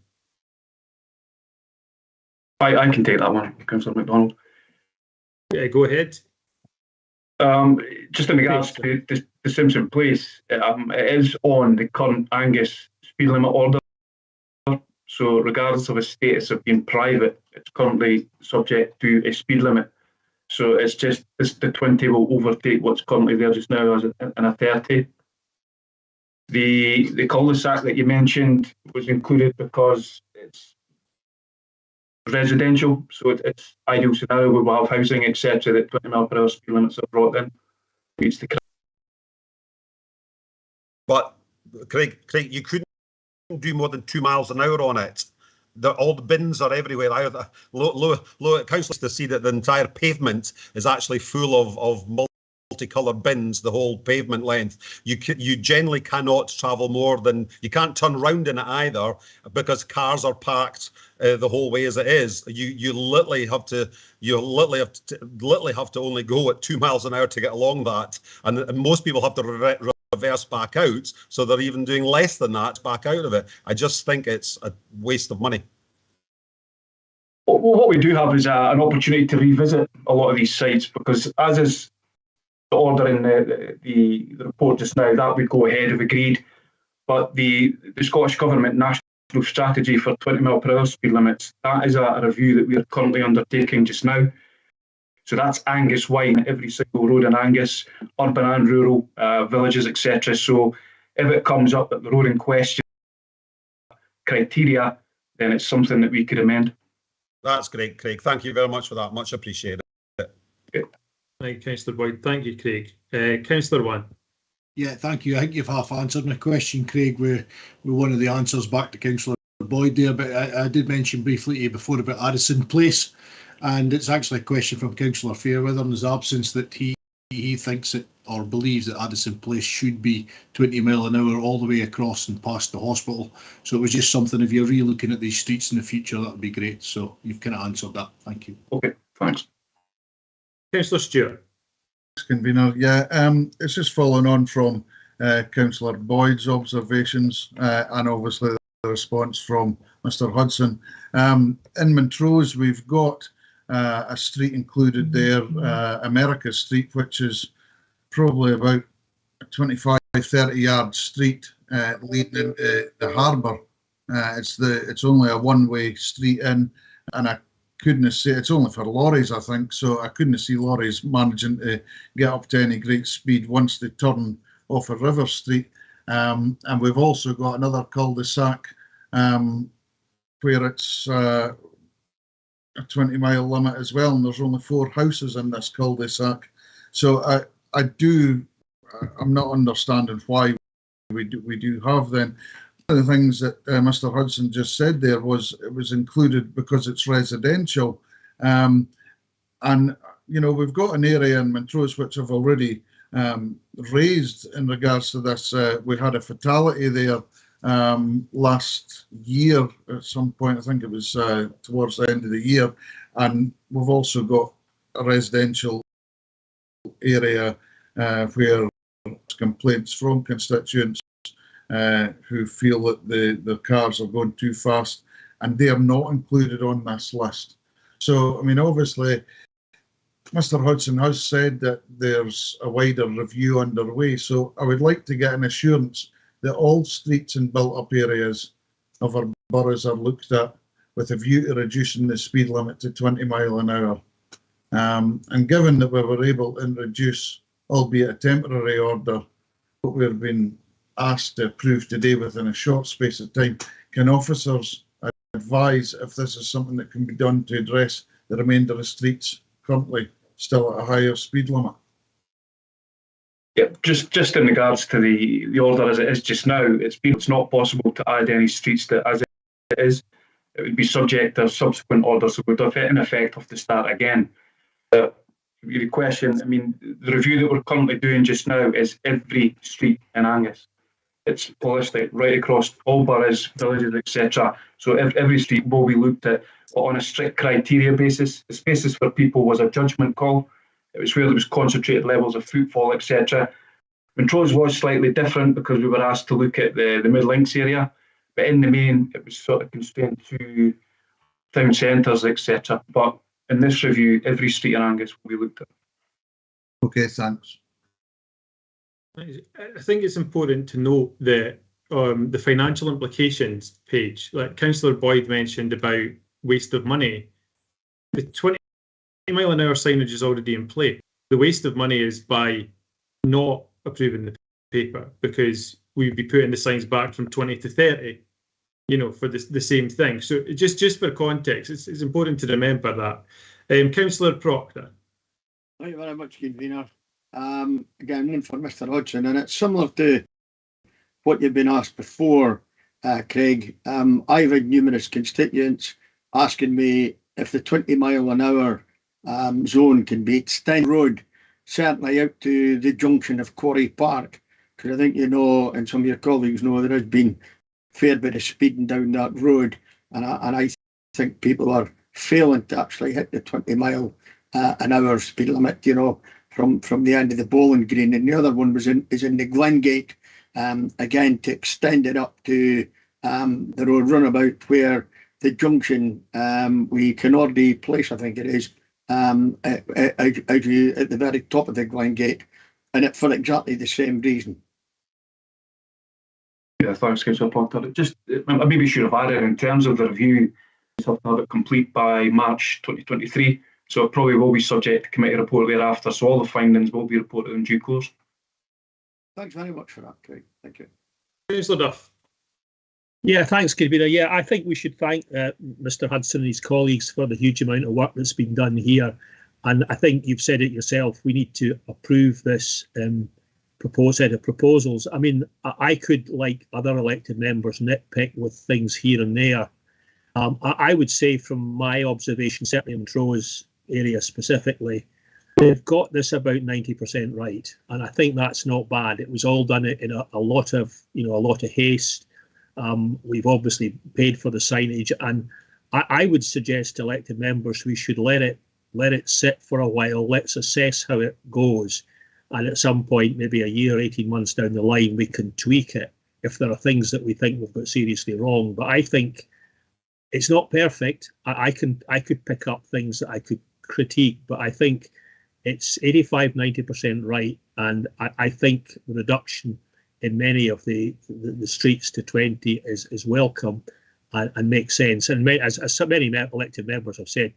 I can take that one, Councillor MacDonald. Yeah, go ahead. Just in regards to the Simpson Place, it is on the current Angus speed limit order. So regardless of its status of being private, it's currently subject to a speed limit. So it's just the 20 will overtake what's currently there just now as a 30. The cul-de-sac that you mentioned was included because it's residential, so it's ideal scenario where we'll have housing, etc. That 20 mph speed limits are brought in. But Craig, you couldn't do more than 2 miles an hour on it. All the bins are everywhere. Council to see that the entire pavement is actually full of multicoloured bins, the whole pavement length. You generally cannot travel more than, you can't turn round in it either, because cars are parked the whole way as it is. You literally have to only go at 2 miles an hour to get along that, and most people have to reverse back out, so they're even doing less than that back out of it. I just think it's a waste of money. Well, what we do have is an opportunity to revisit a lot of these sites, because as is the order in the report just now, that would go ahead if agreed. But the Scottish Government National Strategy for 20 mph speed limits, that is a review that we are currently undertaking just now. So that's Angus wide, every single road in Angus, urban and rural, villages, etc. So if it comes up that the road in question criteria, then it's something that we could amend. That's great, Craig. Thank you very much for that. Much appreciated. Thank you, Councillor Boyd. Thank you, Craig. Councillor Wan. Yeah, thank you. I think you've half answered my question, Craig, with one of the answers back to Councillor Boyd there, but I did mention briefly to you before about Addison Place, and it's actually a question from Councillor Fairweather in his absence, that he thinks that, or believes that Addison Place should be 20 mile an hour all the way across and past the hospital. So it was just something, if you're re-looking at these streets in the future, that would be great. So you've kind of answered that. Thank you. Okay, thanks. Councillor Stewart. Convener, yeah, it's just following on from Councillor Boyd's observations and obviously the response from Mr. Hudson. In Montrose, we've got a street included there, America Street, which is probably about 25 30-yard street leading into the harbour. It's only a one-way street in, and I couldn't see, it's only for lorries, I think, so I couldn't see lorries managing to get up to any great speed once they turn off a river street. And we've also got another cul-de-sac where it's a 20-mile limit as well, and there's only 4 houses in this cul-de-sac. So I'm not understanding why we do have them. One of the things that Mr. Hudson just said there was it was included because it's residential, and you know, we've got an area in Montrose which I've already raised in regards to this. We had a fatality there last year at some point. I think it was towards the end of the year, and we've also got a residential area where complaints from constituents who feel that the cars are going too fast, and they are not included on this list. So, I mean, obviously, Mr. Hudson has said that there's a wider review underway. So I would like to get an assurance that all streets and built-up areas of our boroughs are looked at with a view to reducing the speed limit to 20 mile an hour. And given that we were able to introduce, albeit a temporary order, what we've been asked to approve today within a short space of time, can officers advise if this is something that can be done to address the remainder of streets currently still at a higher speed limit? Yeah, just in regards to the order as it is just now, it's not possible to add any streets that as it is. It would be subject to subsequent orders, so we'd in effect have to start again. Your question, I mean, the review that we're currently doing just now is every street in Angus. It's holistic, right across all boroughs, villages, etc. So every street will be looked at, but on a strict criteria basis. The spaces for people was a judgment call. It was where there was concentrated levels of footfall, etc. Montrose was slightly different because we were asked to look at the mid-links area, but in the main, it was sort of constrained to town centres, etc. But in this review, every street in Angus will be looked at. Okay, thanks. I think it's important to note that the financial implications page, like Councillor Boyd mentioned about waste of money, the 20 mile an hour signage is already in place. The waste of money is by not approving the paper, because we'd be putting the signs back from 20 to 30, you know, for the same thing. So just for context, it's important to remember that. Councillor Proctor. Thank you very much, convener. Again, one for Mr. Hodgson, and it's similar to what you've been asked before, Craig. I've had numerous constituents asking me if the 20 mile an hour zone can be extended road, certainly out to the junction of Quarry Park, because I think you know, and some of your colleagues know, there has been a fair bit of speeding down that road, and I think people are failing to actually hit the 20 mile an hour speed limit, you know, from the end of the Bowling Green. And the other one is in the Glengate, again, to extend it up to the road runabout where the junction, we can already place, I think it is, at the very top of the Glengate, and it for exactly the same reason. Yeah, thanks, Councillor Proctor. Just, I maybe should have added, in terms of the review, we have to have it complete by March 2023. So it probably will be subject to committee report thereafter. So all the findings will be reported in due course. Thanks very much for that, Craig. Thank you. Councillor Duff. Yeah, thanks, convener. Yeah, I think we should thank Mr. Hudson and his colleagues for the huge amount of work that's been done here. And I think you've said it yourself, we need to approve this set of proposals. I mean, I could, like other elected members, nitpick with things here and there. I would say from my observation, certainly in Montrose area specifically, they've got this about 90% right. And I think that's not bad. It was all done in a lot of haste. We've obviously paid for the signage, and I would suggest to elected members we should let it sit for a while. Let's assess how it goes, and at some point, maybe a year, 18 months down the line, we can tweak it if there are things that we think we've got seriously wrong. But I think it's not perfect. I could pick up things that I could critique, but I think it's 85-90% right, and I think the reduction in many of the streets to 20 is welcome and makes sense. And as so many elected members have said,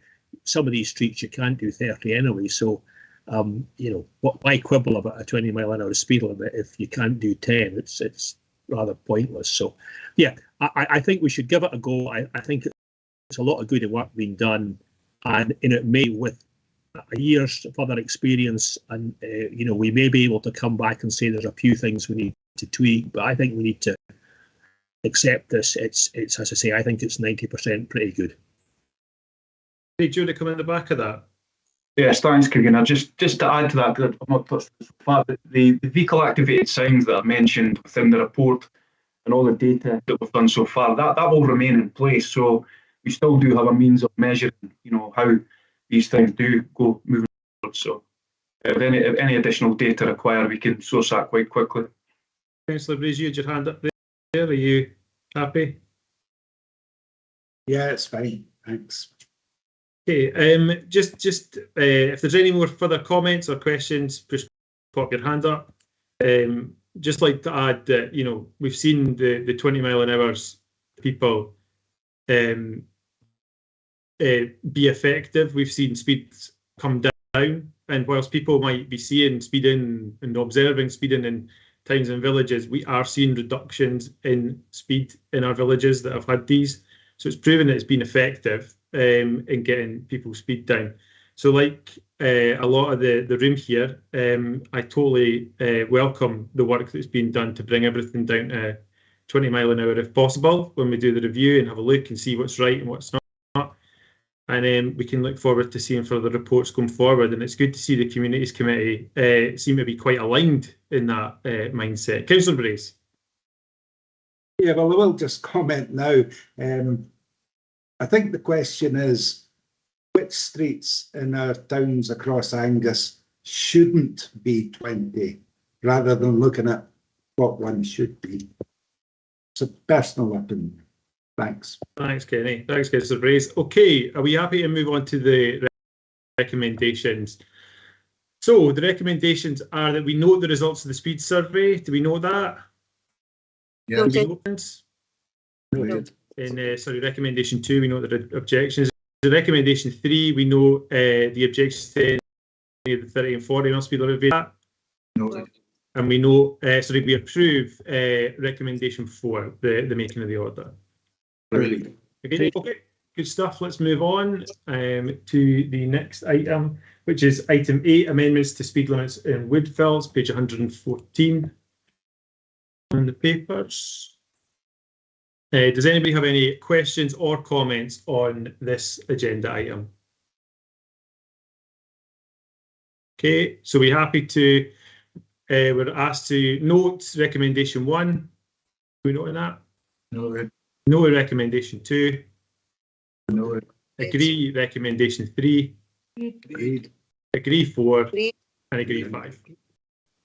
some of these streets you can't do 30 anyway. So, why quibble about a 20-mile-an-hour speed limit if you can't do 10? It's rather pointless. So, yeah, I think we should give it a go. I think it's a lot of good work being done, and it may, with a year's further experience, and we may be able to come back and say there's a few things we need to tweak, but I think we need to accept this. It's as I say, I think it's 90% pretty good. Hey, do you want to come in the back of that? Yes, thanks, Convener. Just to add to that, because I've not touched this so far, the vehicle activated signs that I mentioned within the report and all the data that we've done so far, that will remain in place. So we still do have a means of measuring, how these things do go moving forward. So if any additional data required, we can source that quite quickly. Councillor Brace, you had your hand up there. Are you happy? Yeah, it's fine. Thanks. Okay, just if there's any more further comments or questions, just pop your hand up. Just like to add that we've seen the 20-mile-an-hour people be effective. We've seen speeds come down, and whilst people might be seeing speeding and observing speeding in towns and villages, we are seeing reductions in speed in our villages that have had these. So it's proven that it's been effective in getting people's speed down. So like a lot of the room here, I totally welcome the work that's been done to bring everything down to 20 mile an hour if possible when we do the review and have a look and see what's right and what's not. And we can look forward to seeing further reports going forward. And it's good to see the Communities Committee seem to be quite aligned in that mindset. Councillor Brace. Yeah, well, I will just comment now. I think the question is, which streets in our towns across Angus shouldn't be 20, rather than looking at what one should be? It's a personal opinion. Thanks. Thanks, Kenny. Thanks, Councillor Brace. Okay, are we happy to move on to the recommendations? So the recommendations are that we note the results of the speed survey. Do we know that? Yeah. Noted. In recommendation 2, we note the objections. The recommendation 3, we note the objections to any of the 30 and 40 mile speed limit. Noted. And we note, we approve recommendation 4, the making of the order. Brilliant. Okay, good stuff. Let's move on to the next item, which is item 8, amendments to speed limits in Woodfills, page 114 on the papers. Does anybody have any questions or comments on this agenda item? Okay, so we're happy to, we're asked to note recommendation 1. Are we noting that? Noted. No recommendation 2. Noted. Agree recommendation 3. Agreed. Agree 4. And agree 5.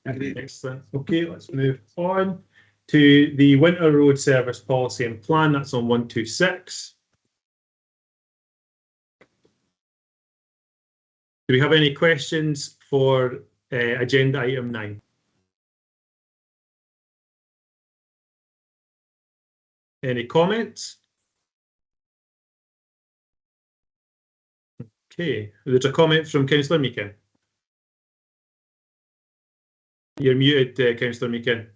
Agreed. Excellent. Okay, let's move on to the Winter Road Service Policy and Plan. That's on 126. Do we have any questions for agenda item 9? Any comments? Okay, there's a comment from Councillor Meakin. You're muted, Councillor Meakin.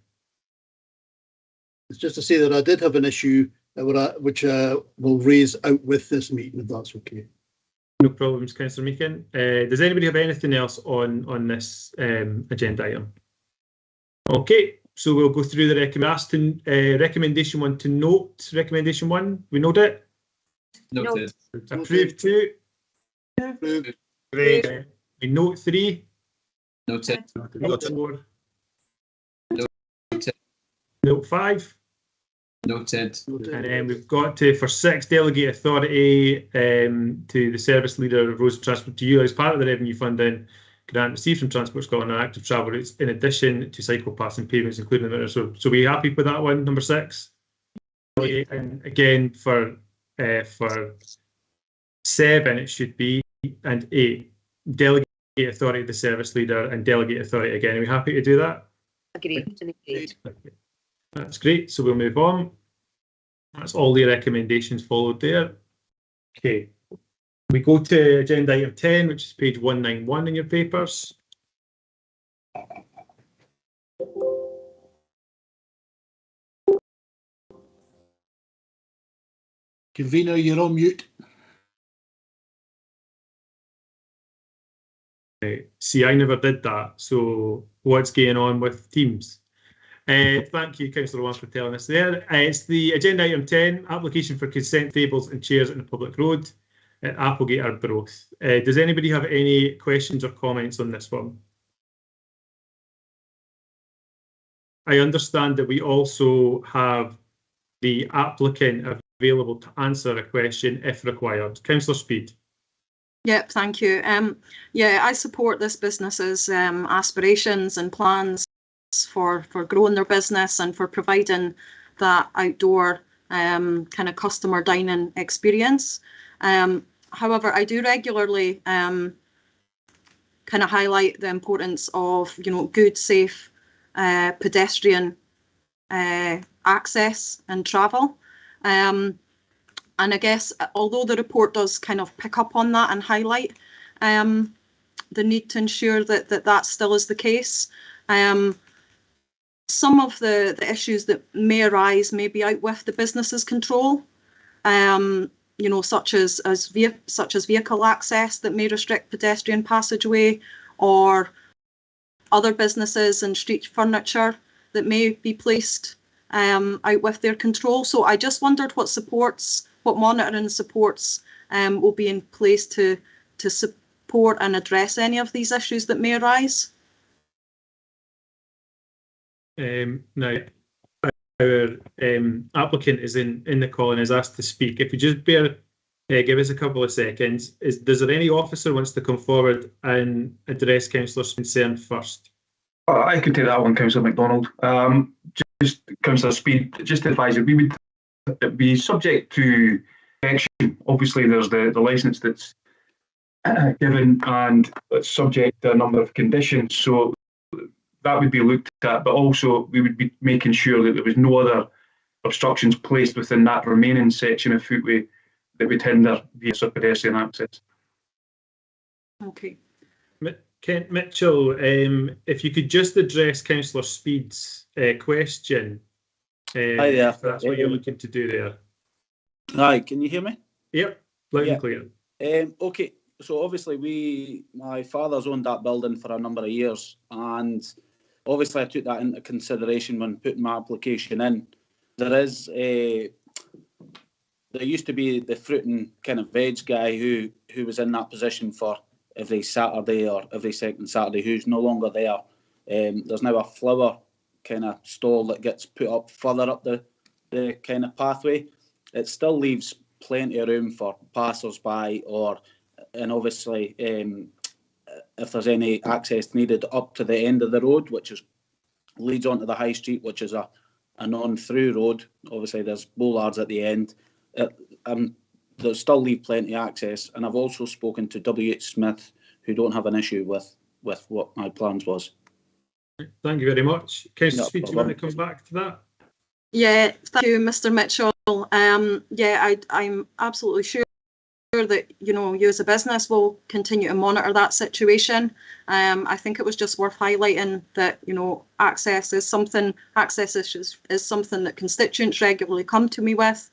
It's just to say that I did have an issue which we'll raise out with this meeting, if that's okay. No problems, Councillor Meakin. Does anybody have anything else on this agenda item? Okay, so we'll go through the recommendation 1 to note. Recommendation 1, we note it? Noted. Approve 2. Approved. We note 3. Noted. Note 4. Noted. Note 5. Noted. And then we've got for 6, delegate authority to the service leader of roads and transport to utilise part of the revenue funding grant received from Transport Scotland on active travel routes in addition to cycle paths and pavements, including the winter. So we're happy with that one, number 6. And again for 7 it should be, and 8, delegate authority to the service leader and delegate authority again. Are we happy to do that? Agreed and agreed. That's great. So we'll move on. That's all the recommendations followed there. Okay. We go to agenda item 10, which is page 191 in your papers. Convener, you're on mute. See, I never did that. So what's going on with Teams? Thank you, Councillor Wan, for telling us there. It's the agenda item 10, application for consent tables and chairs in the public road at Applegate Arbroath. Does anybody have any questions or comments on this one? I understand that we also have the applicant available to answer a question if required. Councillor Speed. Yep, thank you. Yeah, I support this business's aspirations and plans for growing their business and for providing that outdoor kind of customer dining experience. However, I do regularly kind of highlight the importance of, you know, good, safe pedestrian access and travel. And I guess, although the report does kind of pick up on that and highlight the need to ensure that that still is the case, some of the issues that may arise may be out with the business's control, you know, such as vehicle access that may restrict pedestrian passageway, or other businesses and street furniture that may be placed out with their control. So I just wondered what monitoring supports will be in place to support and address any of these issues that may arise. Now, our applicant is in the call and is asked to speak. If you just give us a couple of seconds. Does there any officer wants to come forward and address Councillor's concern first? I could take that one, Councillor MacDonald. Just Councillor Speed, just to advise you, we would be subject to action. Obviously, there's the licence that's given and it's subject to a number of conditions. So that would be looked at, but also we would be making sure that there was no other obstructions placed within that remaining section of footway that would hinder vehicle or pedestrian access. Okay. Kent Mitchell, if you could just address Councillor Speed's question. Hi there. If that's what you're looking to do there. Hi, can you hear me? Yep, loud and clear. Okay, so obviously my father's owned that building for a number of years, and obviously I took that into consideration when putting my application in. There used to be the fruit and kind of veg guy who was in that position for every Saturday or every second Saturday, who's no longer there. There's now a flower kind of stall that gets put up further up the kind of pathway. It still leaves plenty of room for passers-by, and obviously if there's any access needed up to the end of the road, which leads onto the high street, which is a non-through road. Obviously there's bollards at the end. They'll still leave plenty of access, and I've also spoken to W.H. Smith, who don't have an issue with what my plans was. Thank you very much. Councillor Speed, do you want to come back to that? Yeah, thank you, Mr. Mitchell. Yeah, I'm absolutely sure that, you know, you as a business will continue to monitor that situation. I think it was just worth highlighting that, you know, access issues is something that constituents regularly come to me with.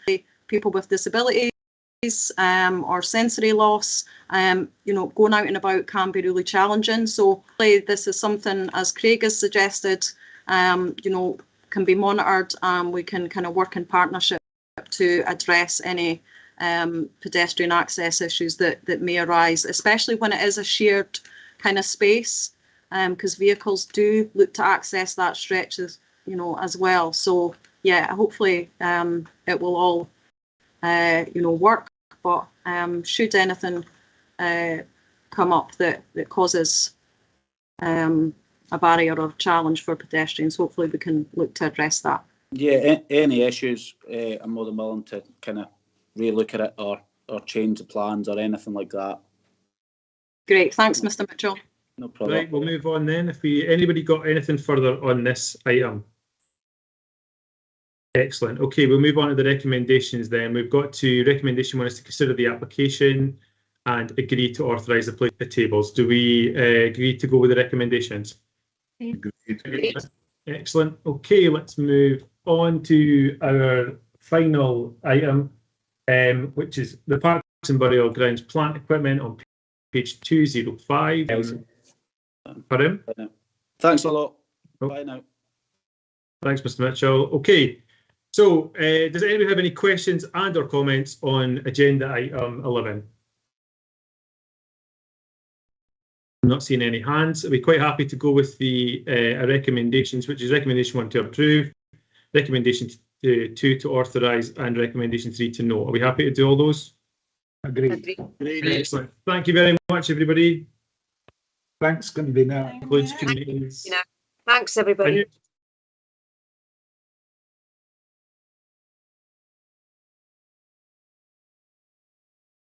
People with disabilities or sensory loss, you know, going out and about can be really challenging. So this is something, as Craig has suggested, you know, can be monitored, and we can kind of work in partnership to address any pedestrian access issues that may arise, especially when it is a shared kind of space, because vehicles do look to access that stretch as well. So yeah, hopefully it will all work, but should anything come up that causes a barrier or challenge for pedestrians, hopefully we can look to address that. Yeah, any issues, I'm more than willing to kind of relook at it or change the plans or anything like that. Great, thanks, Mr. Mitchell. No problem. Right, we'll move on then. If anybody got anything further on this item? Excellent. Okay, we'll move on to the recommendations then. We've got to recommendation 1 is to consider the application and agree to authorise the place of tables. Do we agree to go with the recommendations? Agreed. Excellent. Okay, let's move on to our final item, which is the Parks and Burial Grounds plant equipment on page 205. Pardon? Thanks a lot. Oh. Bye now. Thanks, Mr. Mitchell. Okay, so does anybody have any questions and or comments on agenda item 11? I'm not seeing any hands. I'd be quite happy to go with the recommendations, which is recommendation 1 to approve, recommendation 2 to authorise, and recommendation 3 to no. Are we happy to do all those? Agreed. Excellent. Thank you very much, everybody. Thanks, convener. Concludes communities. Thanks, everybody.